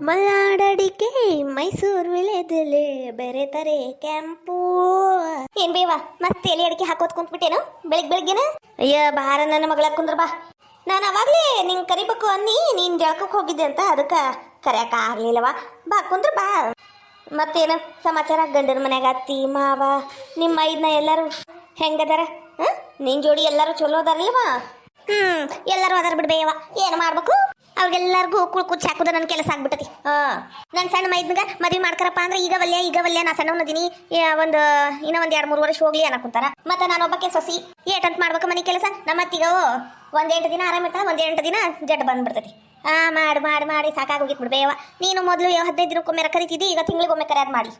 ಮಲ್ನಾಡಡಿಕೆ ಮೈಸೂರು ವಿಳೆದೆಲೆ ಬೇರೆ ತಾರೆ ಕೆಂಪು. ಏನ್ ಬೇವ ಮತ್ತೆ ಎಲೆ ಅಡಿಕೆ ಹಾಕೋತ್ ಕುಂತ್ಬಿಟ್ಟೇನು ಬೆಳಿಗ್ಗೆನ? ಅಯ್ಯ ಬಾರ ನನ್ನ ಮಗಳ ಕುಂದ್ರ ಬಾ. ನಾನು ಅವಾಗ್ಲೇ ನಿಂಗೆ ಕರಿಬೇಕು ಅನ್ನಿ ನೀನ್ ಜಳಕಕ್ಕೆ ಹೋಗಿದ್ದೆ ಅಂತ ಅದಕ್ಕೆ ಕರೆಯಕ ಆಗ್ಲಿಲ್ಲವಾ. ಬಾ ಕುಂದ್ರ ಬಾ. ಮತ್ತೇನು ಸಮಾಚಾರ? ಗಂಡನ ಮನ್ಯಾಗ ಅತ್ತಿ ಮಾವ ನಿಮ್ಮ ಐದ್ನ ಎಲ್ಲರೂ ಹೆಂಗದಾರ? ನಿನ್ ಜೋಡಿ ಎಲ್ಲರೂ ಚಲೋ ಅದಾರಲ್ವಾ? ಎಲ್ಲರೂ ಅದಾರ ಬಿಡ್ಬೇಯವ. ಏನು ಮಾಡ್ಬೇಕು? ಅವ್ರಿಗೆಲ್ಲರಿಗೂ ಕುಚ್ಚಿ ಹಾಕೋದು ನನ್ನ ಕೆಲಸ ಆಗ್ಬಿಟ್ಟತಿ. ನನ್ನ ಸಣ್ಣ ಮೈದ್ನಗ ಮದುವೆ ಮಾಡ್ಕರಪ್ಪ ಅಂದ್ರೆ ಈಗ ವಲ್ಯ ನಾ ಸಣ್ಣವನದೀನಿ, ಇನ್ನೂ ಒಂದು 2-3 ವರ್ಷ ಹೋಗ್ಲಿ ಅನ್ನಕುಂತಾರ. ಮತ್ತೆ ನಾನು ಒಬ್ಬಕ್ಕೆ ಸೊಸಿ ಏಟಂತ ಮಾಡ್ಬೇಕು ಮನೆ ಕೆಲಸ. ನಮ್ಮ ಅತ್ತಿಗ ಒಂದ್ 8 ದಿನ ಆರಾಮಿರ್ತಾಳ, ಒಂದ್ 8 ದಿನ ಜಡ್ ಬಂದ್ಬಿಡ್ತತಿ. ಮಾಡಿ ಮಾಡಿ ಮಾಡಿ ಸಾಕಾಗೋಗಿತ್ ಬಿಡ್ಬೇಯವ. ನೀನು ಮೊದಲು 15 ದಿನಕ್ಕೊಮ್ಮೆ ಕರಿತಿದ್ದಿ, ಈಗ ತಿಂಗಳಿಗೊಮ್ಮೆ ಕರೆಯೋದು ಮಾಡಿ.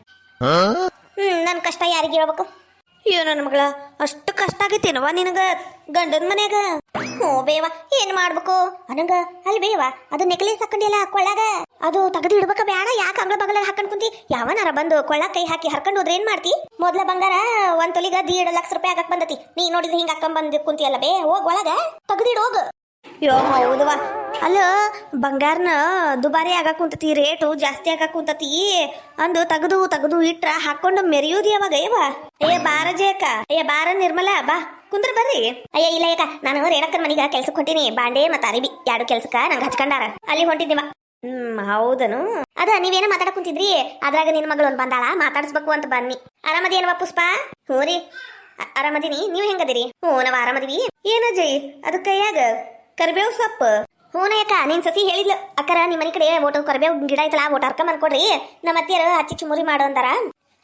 ನನ್ನ ಕಷ್ಟ ಯಾರಿಗೆ ಹೇಳ್ಬೇಕು? ಅಯ್ಯೋ ನನ್ನ ಮಗಳ, ಅಷ್ಟು ಕಷ್ಟ ಆಗೈತೇನವ ನಿನಗ ಗಂಡನ ಮನ್ಯಾಗ? ಹ್ಞೂ ಬೇವ, ಏನ್ ಮಾಡ್ಬೇಕು ಅನಂಗ? ಅಲ್ಲಿ ಬೇವ, ಅದು ನೆಕ್ಲೇಸ್ ಹಾಕೊಂಡಿಯಲ್ಲ ಕೊಳ್ಳಾಗ, ಅದು ತೆಗೆದು ಇಡ್ಬೇಕ ಬೇಡ? ಯಾಕೆ ಅಂಗಳ ಬಗಲಾಗ ಹಾಕೊಂಡ್ ಕುಂತಿ? ಯಾವನಾರ ಬಂದು ಕೊಳ್ಳ ಕೈ ಹಾಕಿ ಹರ್ಕೊಂಡು ಹೋದ್ರೆ ಏನ್ ಮಾಡ್ತಿ? ಮೊದ್ಲ ಬಂಗಾರ 1 ತೊಲಿಗ 1.5 ಲಕ್ಷ ರೂಪಾಯಿ ಆಗಕ್ ಬಂದತಿ. ನೀ ನೋಡಿದ್ರೆ ಹಿಂಗ ಹಾಕೊಂಡ್ ಬಂದ್ ಕುಂತಿಯಲ್ಲ ಬೇ. ಹೋಗ್ ಒಳಗ ತೆಗ್ದಿಡ್ ಹೋಗು. ಯೋ ಹೌದವಾ, ಅಲ್ಲ ಬಂಗಾರನ ದುಬಾರಿ ಆಗಕ್ ಕುಂತತಿ, ರೇಟು ಜಾಸ್ತಿ ಆಗಕ್ ಕುಂತತಿ ಅಂದು ತೆಗೆದು ಇಟ್ರ ಹಾಕೊಂಡು ಮೆರೆಯೋದು ಯಾವಾಗ? ಅಯ್ಯ ಬಾರ ಜೇಕ, ಅಯ್ಯ ಬಾರ ನಿರ್ಮಲ, ಬಾ ಕುಂದ್ರ ಬರ್ರಿ. ಅಯ್ಯ ಇಲ್ಲ ಯಾಕ, ನಾನು ರೇಣಕ್ಕನ ಮನಿಗ ಕೆಲ್ಸಕ್ಕೆ ಹೊಂಟೀನಿ. ಬಾಂಡೆ ಮತ್ತ ಅರಿಬಿ 2 ಕೆಲ್ಸಕ್ಕ ನಂಗೆ ಹಚ್ಕೊಂಡಾರ, ಅಲ್ಲಿ ಹೊಂಟಿದ್ದೀವ. ಹೌದನು? ಅದ ನೀವೇನ ಮಾತಾಡಕ್ ಕುಂತಿದ್ರಿ, ಅದ್ರಾಗ ನಿನ್ ಮಗಳು ಒಂದ್ ಬಂದಾಳ, ಮಾತಾಡ್ಸ್ಬೇಕು ಅಂತ ಬನ್ನಿ. ಆರಾಮದೇನವ ಪುಷ್ಪ? ಹ್ಞೂ ರೀ ಆರಾಮದೀನಿ, ನೀವ್ ಹೆಂಗದಿರಿ? ಹ್ಞೂ ನಾವ್ ಆರಾಮದಿವಿ. ಏನಜ್ಜಿ ಅದು ಕೈಯಾಗ? ಕರಿಬೇವು ಸೊಪ್ಪು. ಹೂನಯ್ಯಕ್ಕ, ನೀನ್ ಸಸಿ ಹೇಳಿದ್ಲು ಅಕ್ಕರ ನಿಮ್ಮ ಮನೆ ಕಡೆ ಓಟು ಕರಿಬೇವು ಗಿಡ ಐತಲ್ಲ, ಓಟ್ ಹರ್ಕೊಂಡ್ ಬಂದ್ಕೊಡ್ರಿ, ನಮ್ಮ ಅತ್ತಿಯರು ಹಚ್ಚಿ ಚುಮುರಿ ಮಾಡು ಅಂತಾರ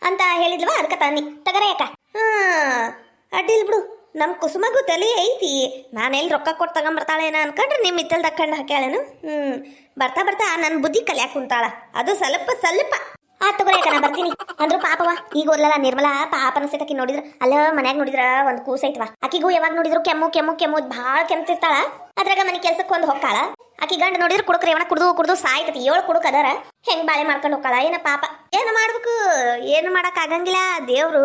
ಅಂತ ಹೇಳಿದ್ಲವ, ಅದಕ್ಕೆ ತನ್ನಿ ತಗರ ಯಾಕ. ಅಡ್ಡಿಲ್ ಬಿಡು, ನಮ್ ಕುಸುಮಗೂ ತಲೆ ಐತಿ. ನಾನೆಲ್ಲಿ ರೊಕ್ಕ ಕೊಟ್ಟು ತಗೊಂಬರ್ತಾಳೇನ ಅನ್ಕೊಂಡ್ರೆ ನಿಮ್ ಇತ್ತಲ್ ದಕ್ಕಂಡು ಹಾಕ್ಯಾಳೇನು? ಬರ್ತಾ ನನ್ನ ಬುದ್ಧಿ ಕಲಿಯಾಕ ಕುಂತಾಳ, ಅದು ಸ್ವಲ್ಪ ತಗೋರಿ ಯಾಕ, ನಾ ಬರ್ತೀನಿ. ಅಂದ್ರು ಪಾಪವ ಈಗ ಓದ್ಲಲ್ಲ ನಿರ್ಮಲಾ, ಪಾಪ ಅನ್ಸೈತಕಿ ನೋಡಿದ್ರ. ಅಲ್ಲ ಮನ್ಯಾಗ ನೋಡಿದ್ರ ಒಂದ್ ಕೂಸೈತ್ವ, ಆಕಿಗೂ ಯಾವಾಗ ನೋಡಿದ್ರು ಕೆಮ್ಮು ಭಾಳ ಕೆಮ್ತಿರ್ತಾಳ. ಅದ್ರಾಗ ಮನೆ ಕೆಲ್ಸಕ್ಕೆ ಒಂದು ಹೊಕ್ಕಾಳ. ಆಕಿ ಗಂಡ ನೋಡಿದ್ರೆ ಕುಡುಕ್ರಿ ಅವನ ಕುಡ್ದು ಸಾಯ್ತತಿ. 7 ಕುಡುಕ್ ಅದಾರ, ಹೆಂಗ್ ಬಾಳೆ ಮಾಡ್ಕೊಂಡು ಹೋಗ್ಕಾಳ ಏನ ಪಾಪ. ಏನು ಮಾಡ್ಬೇಕು, ಏನು ಮಾಡಕ್ ಆಗಂಗಿಲ್ಲ. ದೇವ್ರು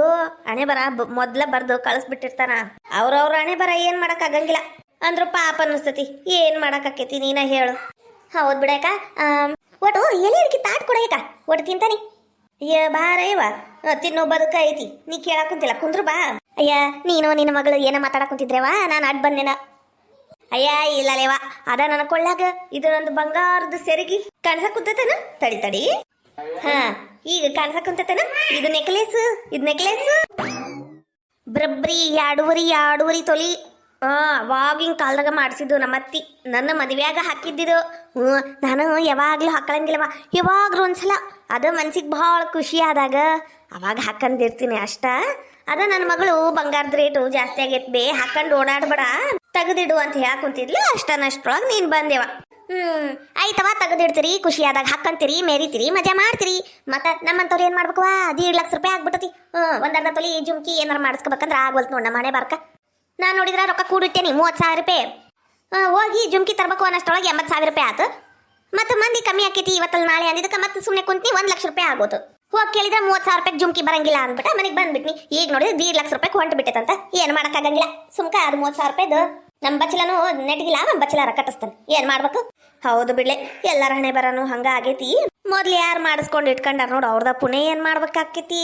ಹಣೆ ಬರ ಮೊದ್ಲ ಬರ್ದು ಕಳಿಸ್ಬಿಟ್ಟಿರ್ತಾನ. ಅವ್ರವ್ರ ಹಣೆ ಬರ ಏನ್ ಮಾಡಕ್ ಆಗಂಗಿಲ್ಲ. ಅಂದ್ರು ಪಾಪ ಅನಿಸ್ತತಿ, ಏನ್ ಮಾಡಕ್ ಆಕೇತಿ ನೀನ ಹೇಳು. ಹೌದ್ ಬಿಡಕ. ಒಟ್ಟು ಎಲೆ ಅಡಿಕೆ ತಾಟ್ ಕೊಡಯ್ಯಕ, ಒಟ್ಟು ತಿಂತಾನಿ. ಅಯ್ಯ ಬಾರ ಇವ, ತಿನ್ನೋ ಬದುಕ ಐತಿ. ನೀ ಕೇಳಕ್ ಕುಂತಿಲ್ಲ, ಕುಂದ್ರು ಬಾ. ಅಯ್ಯ ನೀನು ನಿನ್ನ ಮಗಳು ಏನ ಮಾತಾಡಕ್ ಕುಂತಿದ್ರೇವಾ, ನಾನು ಅಡ್ ಬಂದೇನ. ಅಯ್ಯ ಇಲ್ಲಲೇವ, ಅದ ನನ್ನ ಕೊಳ್ಳಾಗ ಇದು ನಂದು ಬಂಗಾರದ ಸೆರಗಿ ಕಾಣ್ಸಕ್ ಕುಂತತನ. ತಡಿ ಈಗ ಕಾಣ್ಸಕ್ ಕುಂತತನ. ಇದು ನೆಕ್ಲೇಸ್ ಬ್ರಬ್ರಿ 2.5 ತೊಲಿ. ಅವಾಗಿನ ಕಾಲದಾಗ ಮಾಡಿಸಿದ್ದು ನಮ್ಮ ಅತ್ತಿ, ನನ್ನ ಮದುವೆಯಾಗ ಹಾಕಿದ್ದಿದ್ದು. ನಾನು ಯಾವಾಗ್ಲೂ ಹಾಕಳಂಗಿಲ್ಲವ, ಯಾವಾಗ್ಲೂ ಒಂದ್ಸಲ ಅದ ಮನ್ಸಿಗೆ ಭಾಳ ಖುಷಿ ಆದಾಗ ಅವಾಗ ಹಾಕಂದಿರ್ತೀನಿ ಅಷ್ಟ. ಅದ ನನ್ನ ಮಗಳು ಬಂಗಾರದ ರೇಟು ಜಾಸ್ತಿ ಆಗೈತ್ ಬೇ, ಹಾಕೊಂಡು ಓಡಾಡ್ಬೇಡ, ತೆಗೆದಿಡು ಅಂತ ಹೇಳಕುಂತಿದ್ಲು. ಅಷ್ಟೊಳಗೆ ನೀನ್ ಬಂದೇವ. ಆಯ್ತವ, ತೆಗೆದಿಡ್ತೀರಿ, ಖುಷಿ ಆದಾಗ ಹಾಕಂತೀರಿ, ಮೆರಿತೀರಿ, ಮಜಾ ಮಾಡ್ತೀರಿ. ಮತ್ತೆ ನಮ್ಮಂತವ್ರು ಏನ್ ಮಾಡ್ಬೇಕವಾ, 1.5 ಲಕ್ಷ ರೂಪಾಯಿ ಆಗ್ಬಿಟ್ಟತಿ. 1.5 ತೊಲಿ ಜುಮ್ಕಿ ಏನಾರ ಮಾಡಿಸ್ಕೋಬೇಕಂದ್ರೆ ಆಗ್ವಲ್ತು ನೋಡ. ಮನೆ ಬರ್ಕ ನಾನು ನೋಡಿದ್ರ ರೊಕ್ಕ ಕೂಡಿಟ್ಟೇನಿ 30,000 ರೂಪಾಯಿ. ಹೋಗಿ ಜುಮ್ಕಿ ತರಬೇಕು ಅನ್ನಷ್ಟೊಳಗೆ 80,000 ರೂಪಾಯಿ ಆತು. ಮತ್ತೆ ಮಂದಿ ಕಮ್ಮಿ ಆಕೈತಿ ಇವತ್ತಲ್ಲಿ ನಾಳೆ ಅಂದಿದ್ದಕ್ಕೆ ಮತ್ತೆ ಸುಮ್ಮನೆ ಕುಂತಿ 1 ಲಕ್ಷ ರೂಪಾಯಿ ಆಗೋತು. ಹೋಗಿ ಕೇಳಿದ್ರೆ 30,000 ರೂಪಾಯಿ ಜುಮ್ಕಿ ಬರಂಗಿಲ್ಲ ಅಂದ್ಬಿಟ್ಟ ಮನೆಗೆ ಬಂದ್ಬಿಟ್ನಿ. ಈಗ ನೋಡಿದ್ರೆ 1.5 ಲಕ್ಷ ರೂಪಾಯಿ ಹೊಂಟು ಬಿಟ್ಟೈತಂತ. ಏನು ಮಾಡೋಕ್ಕಾಗಂಗಿಲ್ಲ. ಸುಮ್ಕ ಅದು 30,000 ರೂಪಾಯಿದು ನಮ್ಮ ಬಚ್ಚಲನು ನೆಟ್ಗಿಲ್ಲ, ನಮ್ಮ ಬಚ್ಚಲಾರ ಕಟ್ಟಿಸ್ತಾನೆ. ಏನ್ ಮಾಡ್ಬೇಕು? ಹೌದು ಬಿಡ್ಲೆ, ಎಲ್ಲರ ಹಣೆ ಬರನು ಹಂಗ ಆಗೈತಿ. ಮೊದ್ಲು ಯಾರು ಮಾಡಿಸ್ಕೊಂಡು ಇಟ್ಕೊಂಡಾರ ನೋಡು, ಅವ್ರದ ಪುಣೆ ಏನ್ ಮಾಡ್ಬೇಕಾಕೈತಿ.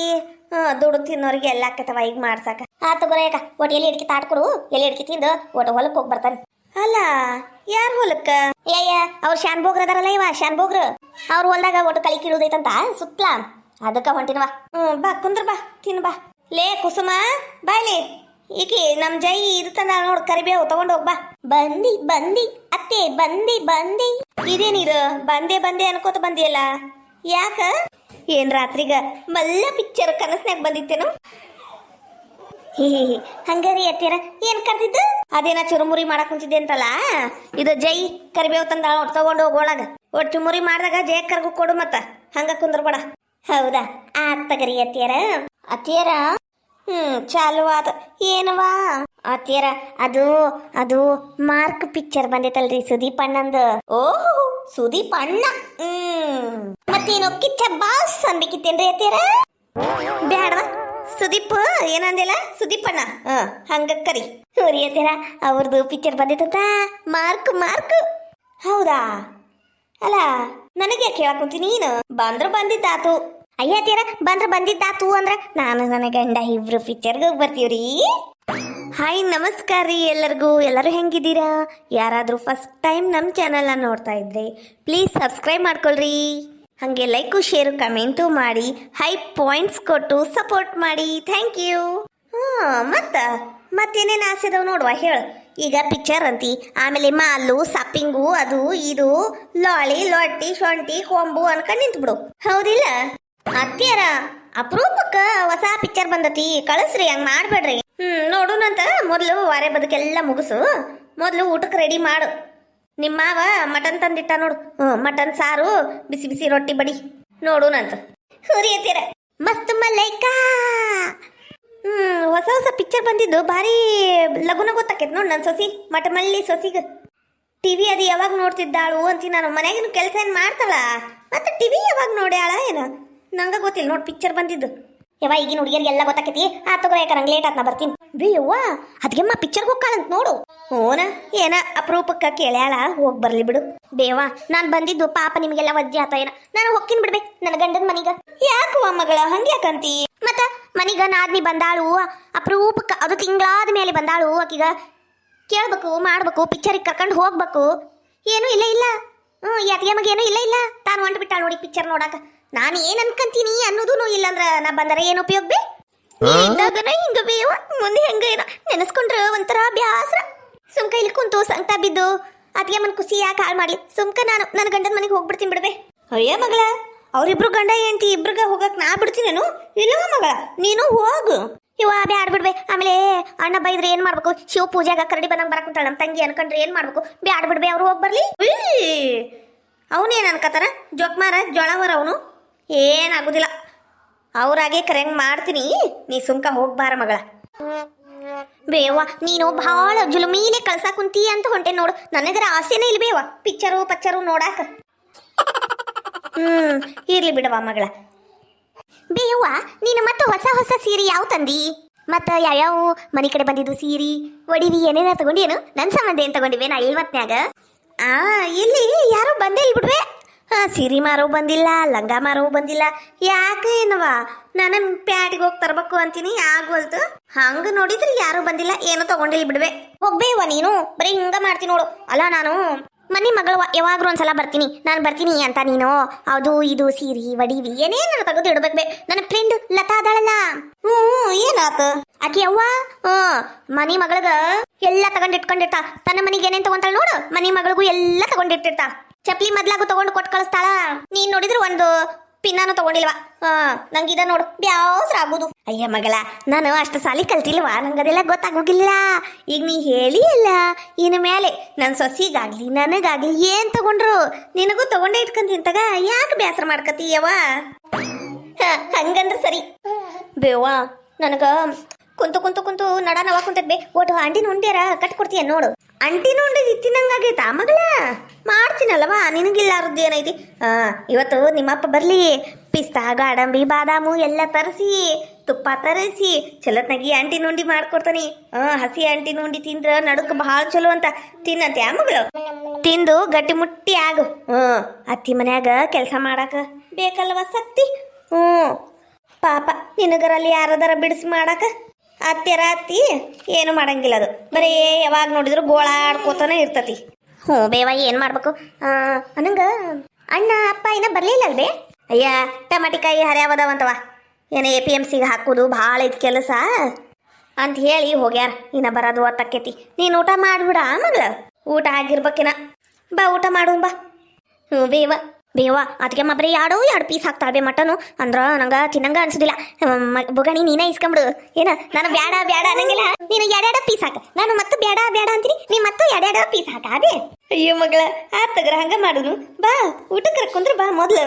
ದುಡ್ಡು ತಿನ್ನೋರಿಗೆ ಎಲ್ಲ ಆಕೈತವ ಈಗ ಮಾಡ್ಸಾಕ. ತಗೋರೇಕ, ಒಟ್ಟು ಎಲೆ ಅಡಿಕೆ ತಾಟ್ಕೊಡು, ಎಲೆ ಅಡಿಕೆ ತಿಂದು ಒಟ್ಟು ಹೊಲಕ್ಕೆ ಹೋಗಿ ಬರ್ತಾನೆ. ಅಲ್ಲ ಯಾರ ಹೊಲಕ್ಕ? ಅವ್ರು ಶಾನ್ಬೋಗ್ರ ಅದಾರಲ್ಲ ಇವ, ಶಾನ್ಬೋಗ್ರ ಅವ್ರ ಹೊಲ್ದಾಗ ಒಟ್ಟು ಕಳಿ ಕೀಳುದೈತಂತ ಸುತ್ತಲ, ಅದಕ್ಕ ಹೊಂಟಿನವ. ಬಾ ಕುಂದ್ರ, ಬಾ ತಿನ್ ಬಾ. ಲೇ ಕುಸುಮ ಬಾಯ್ಲಿ, ಈಕಿ ನಮ್ ಜೈ ಇದು ತಂದ ನೋಡ್, ಕರಿಬೇವು ತಗೊಂಡ್ ಹೋಗ್ ಬಾ. ಬಂದಿ ಅತ್ತೆ, ಬಂದಿ. ಇದೇನಿದು ಬಂದೆ ಅನ್ಕೋತ ಬಂದಿಯಲ್ಲ, ಯಾಕ? ಏನ್ ರಾತ್ರಿಗ ಮಲ್ಲ ಪಿಕ್ಚರ್ ಕನಸ್ನ್ಯಾಗ ಬಂದಿತ್ತೇನು? ಹಂಗಾರಿ ಅತ್ತೀರ ಏನ್ ಕರ್ತಿದ್ದು? ಅದೇನ ಚುರುಮುರಿ ಮಾಡಕ್ ಕುಂತಿದ್ದೆ ಅಂತಲ್ಲ, ಇದು ಜೈ ಕರಿಬೇವು ತಂದ ತಗೊಂಡು ಹೋಗೋಳಗ. ಒಟ್ಟು ಚುರುಮುರಿ ಮಾಡಿದಾಗ ಜೈ ಕರ್ಗು ಕೊಡು, ಮತ್ತ ಹಂಗ ಕುಂದ್ರಬೇಡ. ಹೌದಾ? ತಗರಿ ಅತ್ತಿಯರ ಚಾಲು ಆತ. ಏನವಾ ಅತ್ತಿಯರ? ಅದು ಮಾರ್ಕ್ ಪಿಕ್ಚರ್ ಬಂದೈತಲ್ರಿ ಸುದೀಪ್ ಅಣ್ಣಂದು. ಓಹ್ ಸುದೀಪ್ ಅಣ್ಣ. ಮತ್ತೇನು ಕಿಚ್ಚ ಬಾಸ್ ಅನ್ಬೇಕಿತ್ತೇನ್ರಿ ಅತ್ತಿಯರ? ಬ್ಯಾಡವಾ, ಸುದೀಪ್ ಏನಂದಿಲ್ಲ, ಸುದೀಪ್ ಅಣ್ಣ. ಹಂಗ ಕರಿ ಹುರಿ ಅತ್ತಿಯರ. ಅವ್ರದ್ದು ಪಿಕ್ಚರ್ ಬಂದೈತಂತ, ಮಾರ್ಕ್. ಹೌದಾ? ಅಲ್ಲ ನನಗೆ ಯಾಕೆ ಹೇಳಕೊಂತೀನಿ ನೀನು ಬಂದ್ರು ಬಂದಿದ್ದಾತು. ಅಯ್ಯ ತೀರ ಬಂದ್ರ ಬಂದಿದ್ದಾತು ಅಂದ್ರ ನಾನು ನನ್ನ ಗಂಡ ಇಬ್ರು ಪಿಕ್ಚರ್ಗೆ ಹೋಗಿ ಬರ್ತೀವ್ರಿ. ಹಾಯ್ ನಮಸ್ಕಾರ ರೀ ಎಲ್ಲರಿಗೂ. ಎಲ್ಲರೂ ಹೆಂಗಿದ್ದೀರಾ? ಯಾರಾದರೂ ಫಸ್ಟ್ ಟೈಮ್ ನಮ್ಮ ಚಾನಲ್ನ ನೋಡ್ತಾ ಇದ್ರೆ ಪ್ಲೀಸ್ ಸಬ್ಸ್ಕ್ರೈಬ್ ಮಾಡ್ಕೊಳ್ರಿ. ಹಾಗೆ ಲೈಕು ಶೇರು ಕಮೆಂಟು ಮಾಡಿ ಹೈ ಪಾಯಿಂಟ್ಸ್ ಕೊಟ್ಟು ಸಪೋರ್ಟ್ ಮಾಡಿ. Thank you. ಮತ್ತೇನೇನು ಆಸೆ ಅದಾವ ನೋಡುವ ಹೇಳು. ಈಗ ಪಿಕ್ಚರ್ ಅಂತಿ, ಆಮೇಲೆ ಮಾಲು ಶಾಪಿಂಗು ಅದು ಇದು ಲಾಳಿ ಲೊಟ್ಟಿ ಶೊಂಟಿ ಕೊಂಬು ಅನ್ಕೊಂಡು ನಿಂತ್ಬಿಡು. ಹೌದಿಲ್ಲ ಅತ್ತಿಯರ? ಅಪರೂಪಕ್ಕ ಹೊಸ ಪಿಕ್ಚರ್ ಬಂದತಿ, ಕಳಿಸ್ರಿ. ಹಂಗೆ ಮಾಡ್ಬೇಡ್ರಿ. ನೋಡುನಂತ ಮೊದಲು ವಾರೆ ಬದುಕೆಲ್ಲ ಮುಗಿಸು. ಮೊದಲು ಊಟಕ್ಕೆ ರೆಡಿ ಮಾಡು. ನಿಮ್ಮ ಮಾವ ಮಟನ್ ತಂದಿಟ್ಟ ನೋಡು. ಮಟನ್ ಸಾರು ಬಿಸಿ ಬಿಸಿ ರೊಟ್ಟಿ ಬಡಿ ನೋಡುನಂತ. ಹುರಿಯತ್ತೀರ ಮಸ್ತ್ ಮಲ್ಲೈಕಾ. ಹೊಸ ಹೊಸ ಪಿಕ್ಚರ್ ಬಂದಿದ್ದು ಭಾರಿ ಲಗುನ ಗೊತ್ತಾಕೈತೆ ನೋಡಿ. ನನ್ನ ಸೊಸಿ ಮಟಮಲ್ಲಿ ಸೊಸಿಗ ಟಿವಿ ಅದು ಯಾವಾಗ ನೋಡ್ತಿದ್ದಾಳು ಅಂತೀನಿ ನಾನು. ಮನೆಯಾಗಿನ ಕೆಲಸ ಏನು ಮಾಡ್ತಾಳ, ಮತ್ತೆ ಟಿವಿ ಯಾವಾಗ ನೋಡ್ಯಾಳ ಏನು ನಂಗೆ ಗೊತ್ತಿಲ್ಲ ನೋಡಿ. ಪಿಕ್ಚರ್ ಬಂದಿದ್ದು ಯವ್ವ ಈಗಿನ ಹುಡುಗಿಯರಿಗೆಲ್ಲ ಗೊತ್ತಾಕೈತಿ. ಆ ತಗೋ ಯಾಕ ನಂಗೆ ಲೇಟ್ ಆತ್, ನಾ ಬರ್ತೀನಿ. ಯವ್ವ ಅದಕ್ಕೆಮ್ಮ ಪಿಕ್ಚರ್ಗೆ ಹೋಗ್ಕಾಳಂತ ನೋಡು. ಓನ ಏನ ಅಪರೂಪಕ್ಕ ಕೇಳ್ಯಾಳ, ಹೋಗಿ ಬರ್ಲಿ ಬಿಡು. ಬೇವಾ ನಾನು ಬಂದಿದ್ದು ಪಾಪ ನಿಮಗೆಲ್ಲ ವಜ್ಜೆ ಆತ ಏನ. ನಾನು ಹೋಗ್ತೀನಿ ಬಿಡ್ಬೇಕು ನನ್ನ ಗಂಡನ ಮನಿಗ. ಯಾಕವ್ವ ಮಗಳ ಹಂಗ್ಯಾಕಂತಿ? ಮತ್ತ ಮನಿಗ ನಾದ್ನಿ ಬಂದಾಳು ಅಪರೂಪಕ್ಕ, ಅದು ತಿಂಗಳಾದ ಮೇಲೆ ಬಂದಾಳು. ಆಕಿಗ ಕೇಳ್ಬೇಕು ಮಾಡ್ಬೇಕು, ಪಿಕ್ಚರಿಗೆ ಕರ್ಕೊಂಡು ಹೋಗ್ಬೇಕು. ಏನೂ ಇಲ್ಲ ಇಲ್ಲ. ಯಾತಿಗೆ ಮಗ ಏನೂ ಇಲ್ಲ ಇಲ್ಲ. ತಾನು ಹೊಂಟು ಬಿಟ್ಟಾಳ ನೋಡಿ ಪಿಕ್ಚರ್ ನೋಡಾಕ. ನಾನು ಏನ್ ಅನ್ಕಂತೀನಿ ಅನ್ನೋದೂ ಇಲ್ಲಂದ್ರ ನಾ ಬಂದರೆ ಏನು ಉಪಯೋಗ ಬೇ? ಇದ್ದಾಗನ ಹಿಂಗ ಬೇವ, ಮುಂದೆ ಹೆಂಗ ಏನೋ ನೆನೆಸ್ಕೊಂಡ್ರ ಒಂಥರ ಬ್ಯಾಸ್ರ. ಸುಮ್ಕ ಇಲ್ಲಿ ಕುಂತು ಸಂಕಟ ಬಿದ್ದು ಅತಿಗೆ ಮನ್ ಖುಷಿ ಯಾಕೆ ಹಾಳು ಮಾಡ್ಲಿ. ಸುಮ್ಕ ನಾನು ನನ್ನ ಗಂಡನ ಮನೆಗೆ ಹೋಗ್ಬಿಡ್ತೀನಿ ಬಿಡ್ಬೇ. ಅಯ್ಯ ಮಗಳ, ಅವ್ರಿಬ್ರು ಗಂಡ ಹೆಂಡತಿ ಇಬ್ರಿಗ ಹೋಗಕ್ ನಾ ಬಿಡ್ತೀನೇನು? ಇಲ್ಲವ ಮಗಳ ನೀನು ಹೋಗು. ಇವ ಬ್ಯಾಡ್ ಬಿಡ್ಬೇ. ಆಮೇಲೆ ಅಣ್ಣ ಬೈದ್ರೆ ಏನ್ ಮಾಡ್ಬೇಕು? ಶಿವ ಪೂಜೆಗ ಕರಡಿ ಬಂದಂಗ್ ಬರಕುಂತಾಳ ನಮ್ಮ ತಂಗಿ ಅನ್ಕೊಂಡ್ರೆ ಏನ್ ಮಾಡ್ಬೇಕು? ಬ್ಯಾಡ್ ಬಿಡ್ಬೇ, ಅವ್ರು ಹೋಗಿ ಬರ್ಲಿ. ಅವನೇನ್ ಅನ್ಕತಾರ ಜೋಕ್ಮಾರ ಜೊಳವರ ಅವನು. ಏನಾಗುದಿಲ್ಲ, ಅವ್ರಾಗೆ ಕರೆಂಗ್ ಮಾಡ್ತೀನಿ. ನೀ ಸುಮ್ಕ ಹೋಗ್ಬಾರ ಮಗಳ. ಬೇವ ನೀನು ಭಾಳ ಜುಲುಮೀಲೆ ಕಳ್ಸಾಕ್ ಕುಂತಿ ಅಂತ ಹೊಂಟೆ ನೋಡು. ನನಗರ ಆಸೆನೇ ಇಲ್ಲ ಬೇವ ಪಿಕ್ಚರು ಪಚ್ಚರು ನೋಡಾಕ. ಇರ್ಲಿ ಬಿಡವ ಮಗಳ. ಬೇವ ನೀನು ಮತ್ತೆ ಹೊಸ ಹೊಸ ಸೀರೆ ಯಾವ ತಂದಿ? ಮತ್ತ ಯಾವ್ಯಾವ ಮನೆ ಕಡೆ ಬಂದಿದ್ದು ಸೀರೆ ಒಡಿವಿ ಏನೇನ ತಗೊಂಡೇನು? ನನ್ನ ಸಂಬಂಧ ಏನ್ ತಗೊಂಡಿವೆ ನಾ 50ನ್ಯಾಗ? ಇಲ್ಲಿ ಯಾರೋ ಬಂದೇ ಇಲ್ಲಿ ಬಿಡ್ವೆ. ಸೀರೆ ಮಾರೋ ಬಂದಿಲ್ಲ, ಲಂಗ ಮಾರೋ ಬಂದಿಲ್ಲ. ಯಾಕೆ ಏನವ ನಾನು ಪ್ಯಾಟಿಗೆ ಹೋಗಿ ತರ್ಬೇಕು ಅಂತೀನಿ, ಆಗೋಲ್ತು. ಹಂಗ ನೋಡಿದ್ರೆ ಯಾರು ಬಂದಿಲ್ಲ, ಏನೋ ತಗೊಂಡಿಲ್ಲ ಬಿಡ್ವೆ. ಹೋಗ್ಬೇವ ನೀನು ಬರೀ ಹಿಂಗ ಮಾಡ್ತೀನಿ ನೋಡು. ಅಲ್ಲ ನಾನು ಮನೆ ಮಗಳು ಯಾವಾಗ್ಲೂ ಒಂದ್ಸಲ ಬರ್ತೀನಿ ನಾನು ಬರ್ತೀನಿ ಅಂತ ನೀನು ಅದು ಇದು ಸೀರೆ ಒಡಿವಿ ಏನೇನ ತೆಗೆದು ಇಡ್ಬೇಕು ಬೇ. ನನ್ನ ಫ್ರೆಂಡ್ ಲತಾ ಅದಾಳಲ್ಲ, ಏನಾತ ಆಕಿ ಅವ್ವ ಮನಿ ಮಗಳಗ ಎಲ್ಲ ತಗೊಂಡಿಟ್ಕೊಂಡಿರ್ತಾ. ತನ್ನ ಮನಿಗೆ ಏನೇನ್ ತಗೊಂತಾಳ ನೋಡು, ಮನಿ ಮಗಳಿಗೂ ಎಲ್ಲ ತಗೊಂಡಿಟ್ಟಿರ್ತಾ. ಚಪ್ಲಿ ಮೊದ್ಲಾಗೂ ತಗೊಂಡು ಕೊಟ್ಟು ಕಳಿಸ್ತಾಳ. ನೀನ್ ನೋಡಿದ್ರು ಒಂದು ಪಿನ್ನಾನು ತಗೊಂಡಿಲ್ವಾ? ನಂಗಿದ ನೋಡು ಬ್ಯಾಸ್ರ ಆಗುದು. ಅಯ್ಯ ಮಗಳ, ನಾನು ಅಷ್ಟು ಸಾಲಿ ಕಲ್ತಿಲ್ವಾ, ನಂಗದೆಲ್ಲ ಗೊತ್ತಾಗೋಗಿಲ್ಲ. ಈಗ ನೀ ಹೇಳಿ ಅಲ್ಲ, ಇನ್ನು ಮೇಲೆ ನನ್ನ ಸೊಸಿಗಾಗ್ಲಿ ನನಗಾಗ್ಲಿ ಏನ್ ತಗೊಂಡ್ರು ನಿನಗೂ ತಗೊಂಡೇ ಇಟ್ಕೊಂತೀನಿ ತಗ. ಯಾಕೆ ಬೇಸರ ಮಾಡ್ಕತೀಯವ? ಹಂಗಂದ್ರೆ ಸರಿ ಬೇವಾ. ನನಗ ಕುಂತು ಕುಂತು ಕುಂತು ನಡ ನವ ಕುಂತದ್ ಬೇ. ಒಟ್ಟು ಅಂಟಿನ ಉಂಡ್ಯಾರ ಕಟ್ಕೊಡ್ತೀಯ ನೋಡು. ಅಂಟಿನ ಉಂಡೆ ತಿನ್ನಂಗಾಗೈತಾ ಮಗಳ? ಮಾಡ್ತೀನಲ್ವಾ, ನಿನಗಿಲ್ಲಾರದ್ದು ಏನೈತಿ. ಇವತ್ತು ನಿಮ್ಮಪ್ಪ ಬರ್ಲಿ, ಪಿಸ್ತಾ ಗಾಡಂಬಿ ಬಾದಾಮು ಎಲ್ಲ ತರಿಸಿ ತುಪ್ಪ ತರಿಸಿ ಚಲತ್ನಾಗಿ ಅಂಟಿನ ಉಂಡಿ ಮಾಡ್ಕೊಡ್ತಾನಿ. ಹಸಿ ಅಂಟಿನ ಉಂಡಿ ತಿಂದ್ರ ನಡುಕ್ ಭಾಳ ಚಲೋ ಅಂತ ತಿನ್ನಂತೆ ಆ ಮಗಳು. ತಿಂದು ಗಟ್ಟಿ ಮುಟ್ಟಿ ಆಗು. ಅತ್ತಿ ಮನ್ಯಾಗ ಕೆಲಸ ಮಾಡಾಕ ಬೇಕಲ್ವ ಸತ್ತಿ. ಪಾಪ ನಿನಗರಲ್ಲಿ ಯಾರದಾರ ಬಿಡಿಸಿ ಮಾಡಾಕ. ಅತ್ತೆರ ಅತ್ತಿ ಏನು ಮಾಡಂಗಿಲ್ಲ, ಅದು ಬರೀ ಯಾವಾಗ ನೋಡಿದ್ರು ಗೋಳಾಡ್ಕೋತಾನೆ ಇರ್ತತಿ. ಬೇವ ಏನು ಮಾಡ್ಬೇಕು? ಅನ್ನಂಗ ಅಣ್ಣ ಅಪ್ಪ ಏನ ಬರ್ಲಿಲ್ಲ ಅಲ್ಬೇ? ಅಯ್ಯ ಟಮಾಟಿಕಾಯಿ ಹರ್ಯಾವದವಂತವ, ಏನ APMCಗೆ ಹಾಕೋದು ಭಾಳ ಐತಿ ಕೆಲಸ ಅಂತ ಹೇಳಿ ಹೋಗ್ಯಾರ. ಇನ್ನ ಬರೋದು ಹೊತ್ತಕ್ಕೈತಿ. ನೀನು ಊಟ ಮಾಡ್ಬಿಡ ಮಗಳ. ಊಟ ಆಗಿರ್ಬೇಕಿನ ಬಾ, ಊಟ ಮಾಡು ಬಾ. ಬೇವ ಬೇವ ಅದಕ್ಕೆ ಬರೀ ಎರಡು ಪೀಸ್ ಹಾಕ್ತಾಳೆ ಮಟನು ಅಂದ್ರ ನಂಗೆ ತಿನ್ನಂಗ ಅನ್ಸುದಿಲ್ಲ. ಬೊಗಣಿ ನೀನೇ ಇಸ್ಕೊಂಬಿಡು. ಏನ ನಾನು ಬ್ಯಾಡ ಬ್ಯಾಡ ಅನ್ನಂಗಿಲ್ಲ. ನೀನು ಎರಡೆರಡು ಪೀಸ್ ಹಾಕ, ನಾನು ಮತ್ತೆ ಬ್ಯಾಡ ಬ್ಯಾಡ ಅಂತೀನಿ, ನೀ ಮತ್ತೆ ಎರಡೆರಡು ಪೀಸ್ ಹಾಕ. ಅದೇ ಅಯ್ಯೋ ಮಗಳ, ತಗ್ರ ಹಂಗ ಮಾಡುನು. ಬಾ ಊಟಕ್ಕೆ ಕರ್ಕೊಂಡ್ರೆ ಬಾ ಮೊದ್ಲು.